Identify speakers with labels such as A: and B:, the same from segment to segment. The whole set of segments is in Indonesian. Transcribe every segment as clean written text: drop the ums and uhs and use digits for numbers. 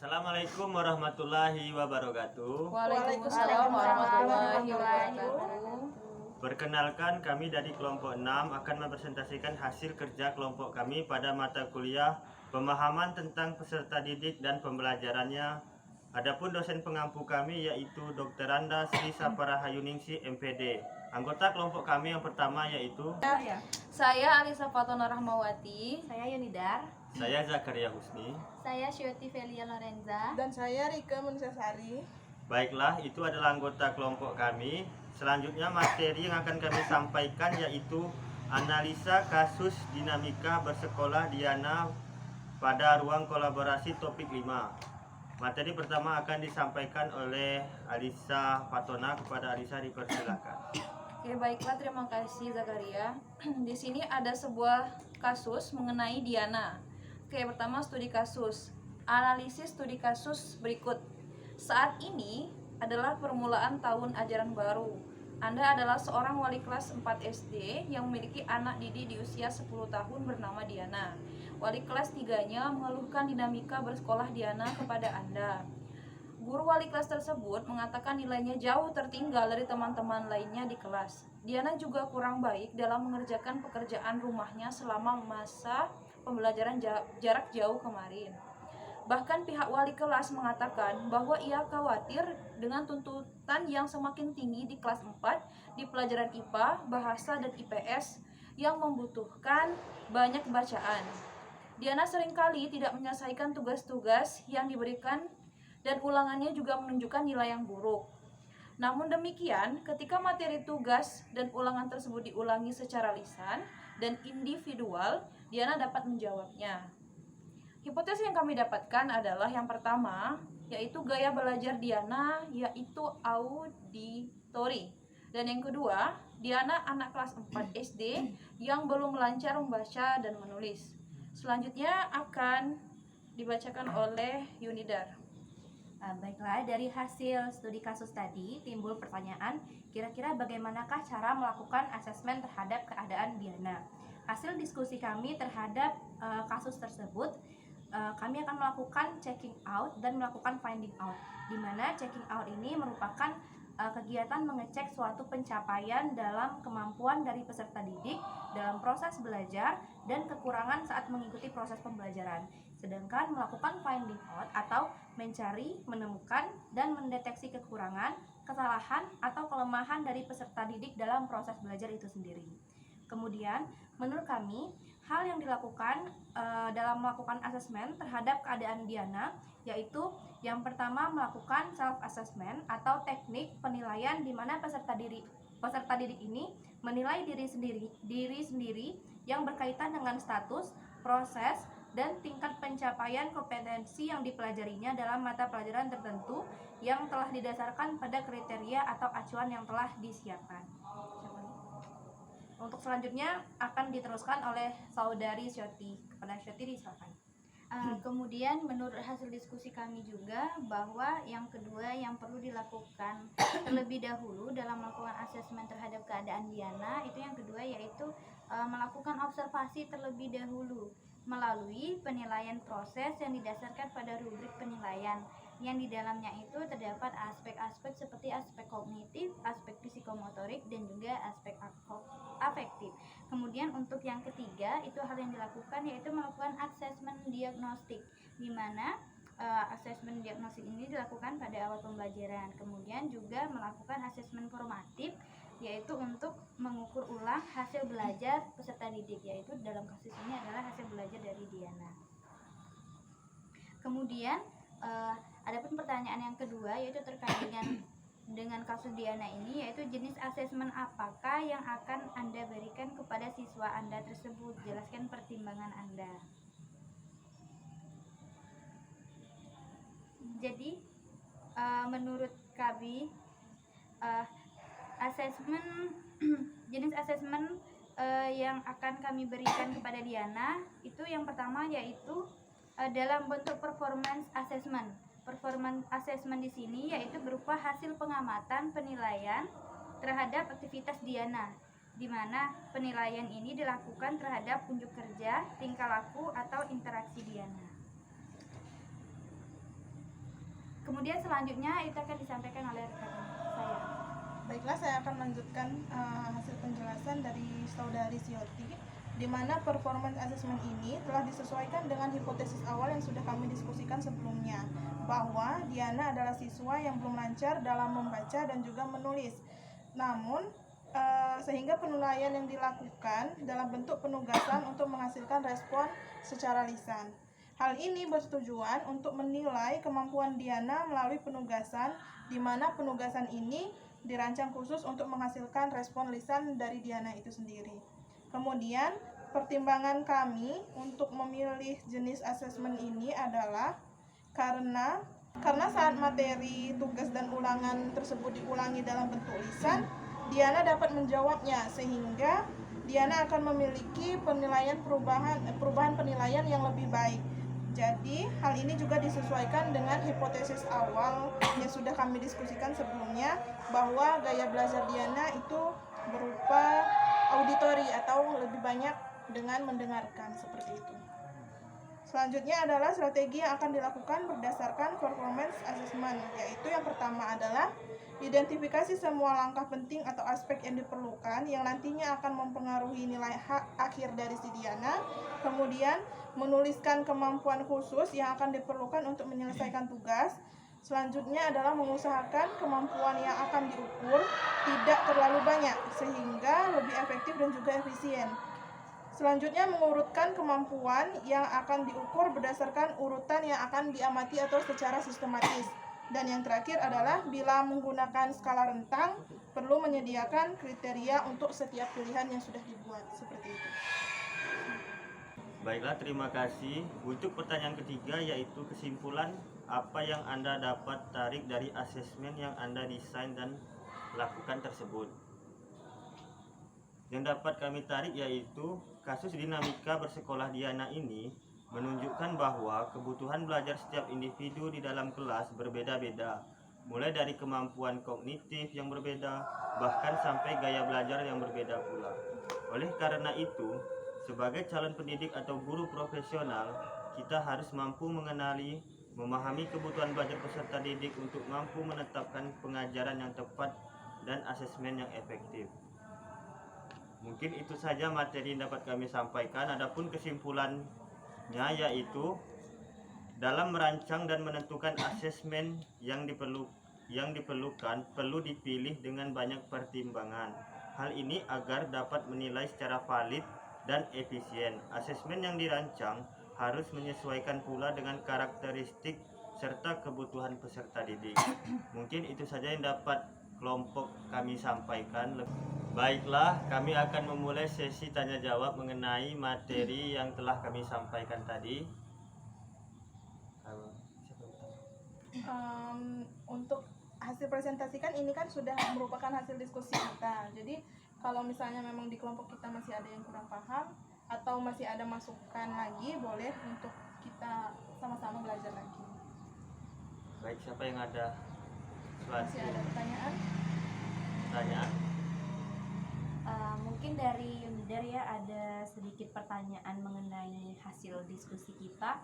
A: Assalamualaikum warahmatullahi wabarakatuh.
B: Waalaikumsalam warahmatullahi wabarakatuh.
A: Perkenalkan, kami dari kelompok 6 akan mempresentasikan hasil kerja kelompok kami pada mata kuliah pemahaman tentang peserta didik dan pembelajarannya. Adapun dosen pengampu kami yaitu Dr. Randa Sri Saparahayuningsi MPD. Anggota kelompok kami yang pertama yaitu
B: Saya Alisa Fatona Rahmawati.
C: Saya Yunidar.
A: saya Zakaria Husni.
C: Saya Syuti Velia Lorenza.
D: Dan saya Rika Munsasari.
A: Baiklah, itu adalah anggota kelompok kami. Selanjutnya materi yang akan kami sampaikan yaitu analisa kasus dinamika bersekolah Diana pada ruang kolaborasi topik 5. Materi pertama akan disampaikan oleh Alisa Fatona. Kepada Alisa dipersilakan.
B: Oke, baiklah, terima kasih Zakaria. Di sini ada sebuah kasus mengenai Diana. Oke, pertama studi kasus. Analisis studi kasus berikut. Saat ini adalah permulaan tahun ajaran baru. Anda adalah seorang wali kelas 4 SD yang memiliki anak didik di usia 10 tahun bernama Diana. Wali kelas 3-nya mengeluhkan dinamika bersekolah Diana kepada Anda. Guru wali kelas tersebut mengatakan nilainya jauh tertinggal dari teman-teman lainnya di kelas. Diana juga kurang baik dalam mengerjakan pekerjaan rumahnya selama masa pembelajaran jarak jauh kemarin. Bahkan pihak wali kelas mengatakan bahwa ia khawatir dengan tuntutan yang semakin tinggi di kelas 4 di pelajaran IPA, Bahasa, dan IPS yang membutuhkan banyak bacaan. Diana seringkali tidak menyelesaikan tugas-tugas yang diberikan dan ulangannya juga menunjukkan nilai yang buruk. Namun demikian, ketika materi tugas dan ulangan tersebut diulangi secara lisan dan individual, Diana dapat menjawabnya. Hipotesis yang kami dapatkan adalah yang pertama, yaitu gaya belajar Diana, yaitu auditori. Dan yang kedua, Diana anak kelas 4 SD yang belum lancar membaca dan menulis. Selanjutnya akan dibacakan oleh Yunidar.
C: Baiklah, dari hasil studi kasus tadi timbul pertanyaan, kira-kira bagaimanakah cara melakukan asesmen terhadap keadaan Diana? Hasil diskusi kami terhadap kasus tersebut, kami akan melakukan checking out dan melakukan finding out, di mana checking out ini merupakan kegiatan mengecek suatu pencapaian dalam kemampuan dari peserta didik dalam proses belajar dan kekurangan saat mengikuti proses pembelajaran. Sedangkan melakukan finding out atau mencari, menemukan, dan mendeteksi kekurangan, kesalahan, atau kelemahan dari peserta didik dalam proses belajar itu sendiri. Kemudian, menurut kami, hal yang dilakukan dalam melakukan asesmen terhadap keadaan Diana, yaitu yang pertama melakukan self-assessment atau teknik penilaian di mana peserta didik ini menilai diri sendiri yang berkaitan dengan status, proses, dan tingkat pencapaian kompetensi yang dipelajarinya dalam mata pelajaran tertentu yang telah didasarkan pada kriteria atau acuan yang telah disiapkan. Untuk selanjutnya akan diteruskan oleh saudari Syoti. Kepada Syoti disilakan.
E: Kemudian menurut hasil diskusi kami juga bahwa yang kedua yang perlu dilakukan terlebih dahulu dalam melakukan asesmen terhadap keadaan Diana, itu yang kedua yaitu melakukan observasi terlebih dahulu melalui penilaian proses yang didasarkan pada rubrik penilaian yang di dalamnya itu terdapat aspek-aspek seperti aspek kognitif, aspek psikomotorik, dan juga aspek afektif. Kemudian untuk yang ketiga itu hal yang dilakukan yaitu melakukan asesmen diagnostik, di mana asesmen diagnostik ini dilakukan pada awal pembelajaran. Kemudian juga melakukan asesmen formatif, yaitu untuk mengukur ulang hasil belajar peserta didik, yaitu dalam kasus ini adalah hasil belajar dari Diana. Kemudian adapun pertanyaan yang kedua yaitu terkait dengan kasus Diana ini, yaitu jenis asesmen apakah yang akan Anda berikan kepada siswa Anda tersebut, jelaskan pertimbangan Anda. Jadi menurut kami jenis asesmen yang akan kami berikan kepada Diana itu yang pertama yaitu dalam bentuk performance assessment. Performance assessment di sini yaitu berupa hasil pengamatan penilaian terhadap aktivitas Diana, di mana penilaian ini dilakukan terhadap unjuk kerja, tingkah laku, atau interaksi Diana. Kemudian selanjutnya itu akan disampaikan oleh rekan saya.
D: Baiklah, saya akan melanjutkan hasil penjelasan dari Saudari Sioti, di mana performance assessment ini telah disesuaikan dengan hipotesis awal yang sudah kami diskusikan sebelumnya, bahwa Diana adalah siswa yang belum lancar dalam membaca dan juga menulis. Namun, sehingga penilaian yang dilakukan dalam bentuk penugasan untuk menghasilkan respon secara lisan. Hal ini bertujuan untuk menilai kemampuan Diana melalui penugasan, di mana penugasan ini dirancang khusus untuk menghasilkan respon lisan dari Diana itu sendiri. Kemudian, pertimbangan kami untuk memilih jenis asesmen ini adalah karena saat materi, tugas, dan ulangan tersebut diulangi dalam bentuk lisan, Diana dapat menjawabnya, sehingga Diana akan memiliki perubahan penilaian yang lebih baik. Jadi, hal ini juga disesuaikan dengan hipotesis awal yang sudah kami diskusikan sebelumnya, bahwa gaya belajar Diana itu berupa auditori atau lebih banyak dengan mendengarkan, seperti itu. Selanjutnya adalah strategi yang akan dilakukan berdasarkan performance assessment, yaitu yang pertama adalah identifikasi semua langkah penting atau aspek yang diperlukan yang nantinya akan mempengaruhi nilai akhir dari si Diana. Kemudian menuliskan kemampuan khusus yang akan diperlukan untuk menyelesaikan tugas. Selanjutnya adalah mengusahakan kemampuan yang akan diukur tidak terlalu banyak sehingga lebih efektif dan juga efisien. Selanjutnya mengurutkan kemampuan yang akan diukur berdasarkan urutan yang akan diamati atau secara sistematis. Dan yang terakhir adalah bila menggunakan skala rentang, perlu menyediakan kriteria untuk setiap pilihan yang sudah dibuat, seperti itu.
A: Baiklah, terima kasih. Untuk pertanyaan ketiga, yaitu kesimpulan apa yang Anda dapat tarik dari asesmen yang Anda desain dan lakukan tersebut. Yang dapat kami tarik yaitu kasus dinamika bersekolah Diana ini menunjukkan bahwa kebutuhan belajar setiap individu di dalam kelas berbeda-beda, mulai dari kemampuan kognitif yang berbeda, bahkan sampai gaya belajar yang berbeda pula. Oleh karena itu, sebagai calon pendidik atau guru profesional, kita harus mampu mengenali, memahami kebutuhan belajar peserta didik untuk mampu menetapkan pengajaran yang tepat dan asesmen yang efektif. Mungkin itu saja materi yang dapat kami sampaikan. Adapun kesimpulannya yaitu dalam merancang dan menentukan asesmen yang diperlukan perlu dipilih dengan banyak pertimbangan. Hal ini agar dapat menilai secara valid dan efisien. Asesmen yang dirancang harus menyesuaikan pula dengan karakteristik serta kebutuhan peserta didik. Mungkin itu saja yang dapat kelompok kami sampaikan. Baiklah, kami akan memulai sesi tanya jawab mengenai materi yang telah kami sampaikan tadi.
D: Untuk hasil presentasikan ini kan sudah merupakan hasil diskusi kita. Jadi kalau misalnya memang di kelompok kita masih ada yang kurang paham atau masih ada masukan lagi, boleh untuk kita sama-sama belajar lagi.
A: Baik, siapa yang ada
D: Masih ada pertanyaan?
C: Mungkin dari Yunidar ya, ada sedikit pertanyaan mengenai hasil diskusi kita.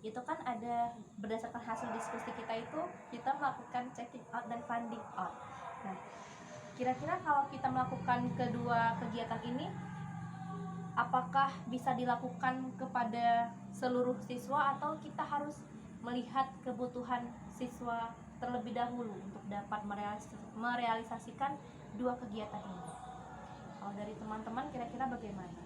C: Itu kan ada, berdasarkan hasil diskusi kita itu kita melakukan checking out dan finding out. Nah, kira-kira kalau kita melakukan kedua kegiatan ini, apakah bisa dilakukan kepada seluruh siswa atau kita harus melihat kebutuhan siswa terlebih dahulu untuk dapat merealisasikan dua kegiatan ini? Kalau dari teman-teman kira-kira bagaimana?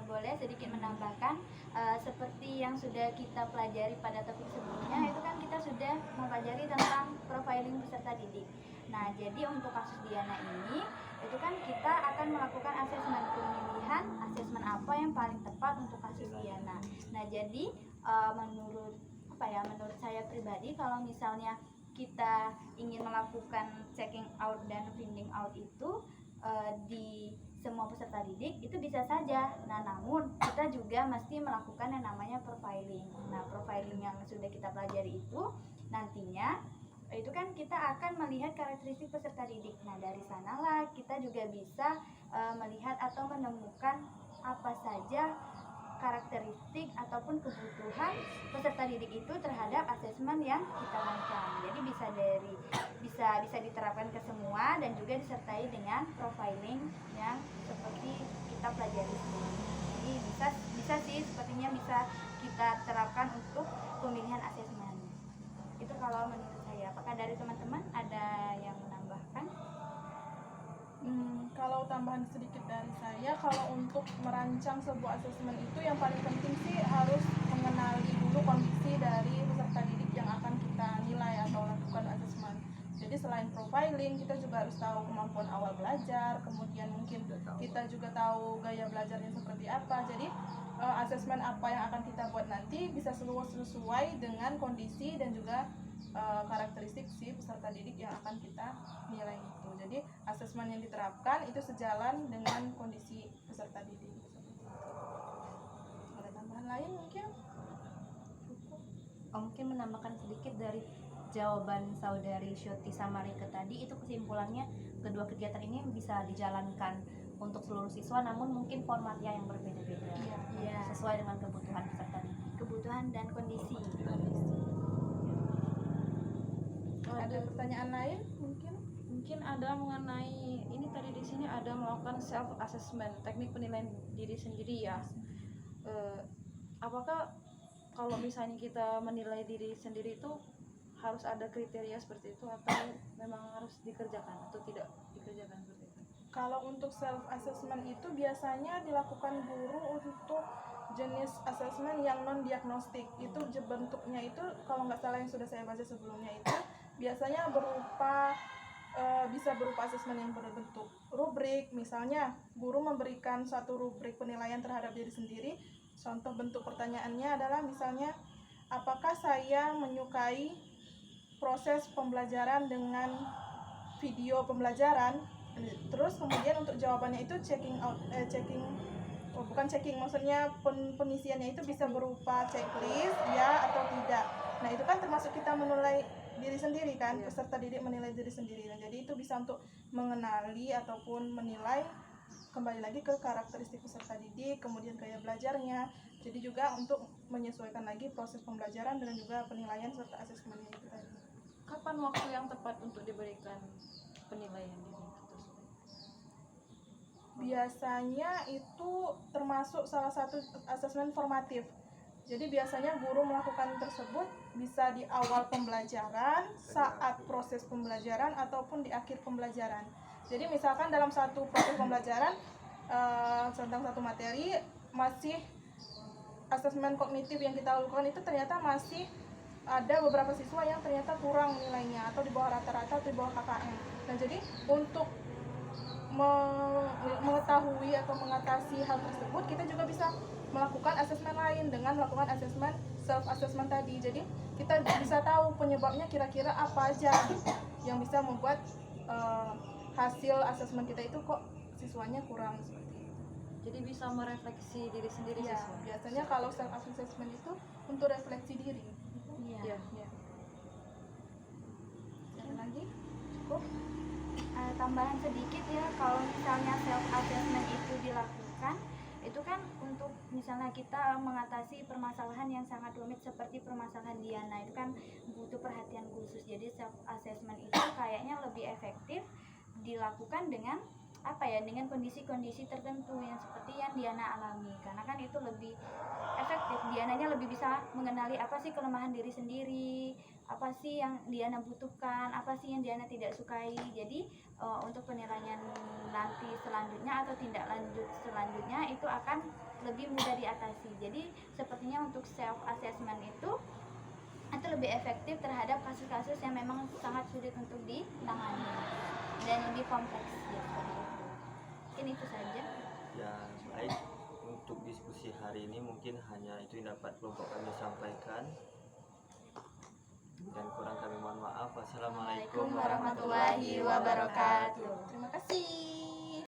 E: Boleh sedikit menambahkan, seperti yang sudah kita pelajari pada topik sebelumnya, itu kan kita sudah mempelajari tentang profiling peserta didik. Nah, jadi untuk kasus Diana ini, itu kan kita akan melakukan asesmen pemilihan, asesmen apa yang paling tepat untuk kasus Diana. Nah, jadi menurut saya pribadi, kalau misalnya kita ingin melakukan checking out dan finding out itu di semua peserta didik, itu bisa saja. Nah, namun kita juga mesti melakukan yang namanya profiling. Nah, profiling yang sudah kita pelajari itu nantinya itu kan kita akan melihat karakteristik peserta didik. Nah, dari sanalah kita juga bisa melihat atau menemukan apa saja karakteristik ataupun kebutuhan peserta didik itu terhadap asesmen yang kita rancang. Jadi bisa diterapkan ke semua dan juga disertai dengan profiling yang seperti kita pelajari sebelumnya. Jadi bisa sih sepertinya bisa kita terapkan untuk pemilihan asesmen. Itu kalau menurut saya. Apakah dari teman-teman ada yang menambahkan?
D: Kalau tambahan sedikit dari saya, kalau untuk merancang sebuah asesmen itu yang paling penting sih harus mengenali dulu kondisi dari peserta didik yang akan kita nilai atau lakukan asesmen. Jadi selain profiling, kita juga harus tahu kemampuan awal belajar, kemudian mungkin kita juga tahu gaya belajarnya seperti apa. Jadi asesmen apa yang akan kita buat nanti bisa sesuai dengan kondisi dan juga karakteristik si peserta didik yang akan kita nilai itu. Jadi asesmen yang diterapkan itu sejalan dengan kondisi peserta didik. Ada tambahan lain mungkin?
C: Mungkin menambahkan sedikit dari jawaban saudari Syoti sama Rike tadi, itu kesimpulannya kedua kegiatan ini bisa dijalankan untuk seluruh siswa, namun mungkin formatnya yang berbeda-beda.
E: Iya.
C: Sesuai dengan kebutuhan peserta didik.
E: Kebutuhan dan kondisi.
D: Ada pertanyaan lain mungkin
B: ada mengenai ini tadi di sini ada melakukan self assessment, teknik penilaian diri sendiri ya. Apakah kalau misalnya kita menilai diri sendiri itu harus ada kriteria seperti itu atau memang harus dikerjakan atau tidak dikerjakan seperti itu?
D: Kalau untuk self assessment itu biasanya dilakukan guru untuk jenis asesmen yang non diagnostik. Itu bentuknya itu kalau nggak salah yang sudah saya baca sebelumnya itu biasanya bisa berupa asesmen yang berbentuk rubrik. Misalnya guru memberikan satu rubrik penilaian terhadap diri sendiri. Contoh bentuk pertanyaannya adalah misalnya, apakah saya menyukai proses pembelajaran dengan video pembelajaran? Terus kemudian untuk jawabannya itu maksudnya pengisiannya itu bisa berupa checklist ya atau tidak. Nah itu kan termasuk kita menilai diri sendiri kan, peserta didik menilai diri sendiri. Nah, jadi itu bisa untuk mengenali ataupun menilai, kembali lagi ke karakteristik peserta didik, kemudian gaya belajarnya. Jadi juga untuk menyesuaikan lagi proses pembelajaran dan juga penilaian serta asesmennya itu tadi.
B: Kapan waktu yang tepat untuk diberikan penilaian diri tersebut?
D: Biasanya itu termasuk salah satu asesmen formatif. Jadi biasanya guru melakukan tersebut bisa di awal pembelajaran, saat proses pembelajaran, ataupun di akhir pembelajaran. Jadi misalkan dalam satu proses pembelajaran tentang satu materi, masih asesmen kognitif yang kita lakukan itu ternyata masih ada beberapa siswa yang ternyata kurang nilainya atau di bawah rata-rata atau di bawah KKM. Nah jadi untuk mengetahui atau mengatasi hal tersebut, kita juga bisa melakukan asesmen lain dengan melakukan asesmen self assessment tadi. Jadi kita bisa tahu penyebabnya kira-kira apa aja yang bisa membuat hasil asesmen kita itu kok siswanya kurang seperti itu.
B: Jadi bisa merefleksi diri sendiri
D: Ya,
B: siswa.
D: biasanya kalau self assessment itu untuk refleksi diri.
E: Iya.
D: Ya. Ada lagi? Cukup?
E: Tambahan sedikit ya, kalau misalnya self assessment itu dilakukan, itu kan untuk misalnya kita mengatasi permasalahan yang sangat rumit seperti permasalahan Diana, itu kan butuh perhatian khusus. Jadi self assessment itu kayaknya lebih efektif dilakukan dengan dengan kondisi-kondisi tertentu yang seperti yang Diana alami, karena kan itu lebih efektif. Diananya lebih bisa mengenali apa sih kelemahan diri sendiri, apa sih yang Diana butuhkan, apa sih yang Diana tidak sukai. Jadi untuk penilaian nanti selanjutnya atau tindak lanjut selanjutnya itu akan lebih mudah diatasi. Jadi sepertinya untuk self assessment itu lebih efektif terhadap kasus-kasus yang memang sangat sulit untuk ditangani dan lebih kompleks ya, seperti itu. Mungkin itu saja.
A: Ya, baik. Untuk diskusi hari ini mungkin hanya itu yang dapat kelompok kami sampaikan. Dan kurang kami mohon maaf. Wassalamualaikum
E: Warahmatullahi wabarakatuh.
D: Terima kasih.